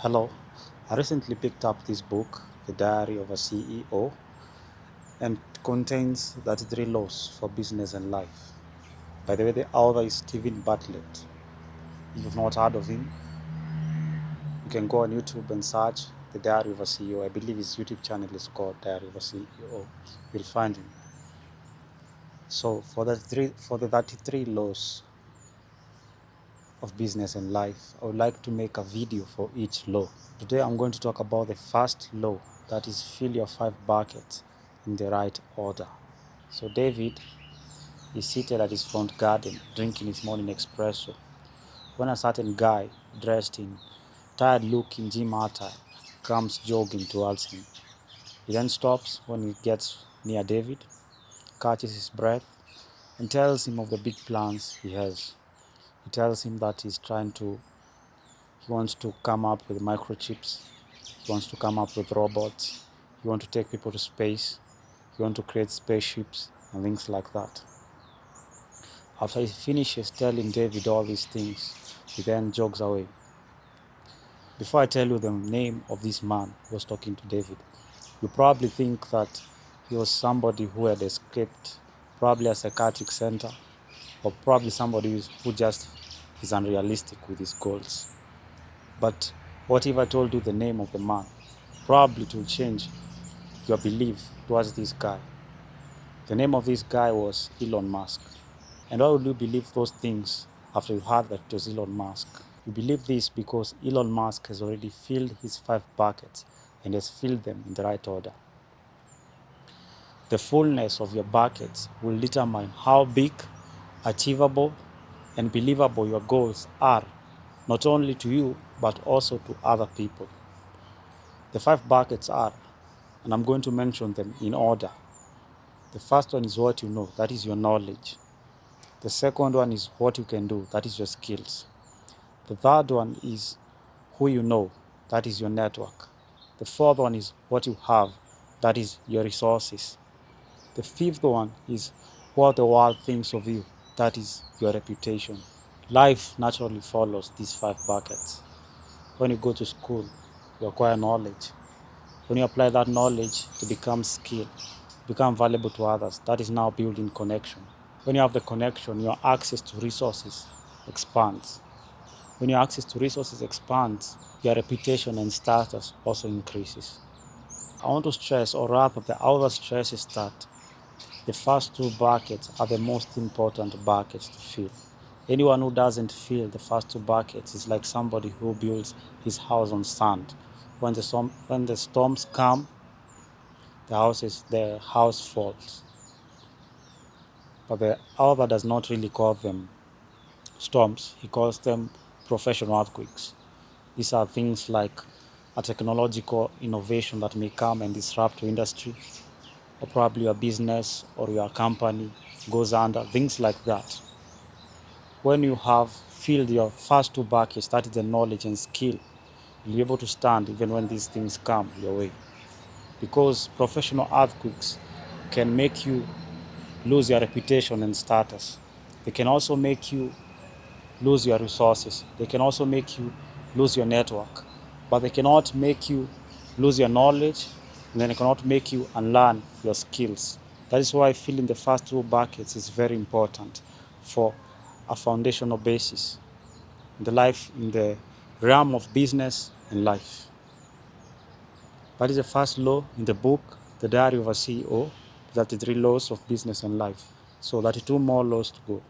Hello, I recently picked up this book, The Diary of a CEO, and it contains 33 laws for business and life. By the way, the author is Stephen Bartlett. If you've not heard of him, you can go on YouTube and search The Diary of a CEO. I believe his YouTube channel is called Diary of a CEO. You'll find him. So for the 33 laws of business and life, I would like to make a video for each law. Today I'm going to talk about the first law, that is fill your 5 buckets in the right order. So David is seated at his front garden drinking his morning espresso when a certain guy dressed in tired looking gym attire comes jogging towards him. He then stops when he gets near David, catches his breath, and tells him of the big plans he has. He tells him that he wants to come up with microchips. He wants to come up with robots. He wants to take people to space. He wants to create spaceships and things like that. After he finishes telling David all these things, he then jogs away. Before I tell you the name of this man who was talking to David, you probably think that he was somebody who had escaped probably a psychiatric center, or probably somebody who just is unrealistic with his goals. But what if I told you the name of the man? Probably it will change your belief towards this guy. The name of this guy was Elon Musk. And why would you believe those things after you heard that it was Elon Musk? You believe this because Elon Musk has already filled his 5 buckets and has filled them in the right order. The fullness of your buckets will determine how big, achievable, and believable your goals are, not only to you, but also to other people. The 5 buckets are, and I'm going to mention them in order. The first one is what you know, that is your knowledge. The second one is what you can do, that is your skills. The third one is who you know, that is your network. The fourth one is what you have, that is your resources. The fifth one is what the world thinks of you, that is your reputation. Life naturally follows these 5 buckets. When you go to school, you acquire knowledge. When you apply that knowledge to become skill, become valuable to others, that is now building connection. When you have the connection, your access to resources expands. When your access to resources expands, your reputation and status also increases. I want to stress, or rather the other stress, is that the first 2 buckets are the most important buckets to fill. Anyone who doesn't fill the first 2 buckets is like somebody who builds his house on sand. When the storms come, the house falls. But the author does not really call them storms. He calls them professional earthquakes. These are things like a technological innovation that may come and disrupt your industry, or probably your business or your company goes under, things like that. When you have filled your first 2 buckets, that is the knowledge and skill, you'll be able to stand even when these things come your way. Because professional earthquakes can make you lose your reputation and status. They can also make you lose your resources. They can also make you lose your network. But they cannot make you lose your knowledge, and then they cannot make you unlearn your skills. That is why filling the first 2 buckets is very important for a foundational basis in the realm of business and life. That is the first law in the book, The Diary of a CEO, 33 laws of business and life. So 32 more laws to go.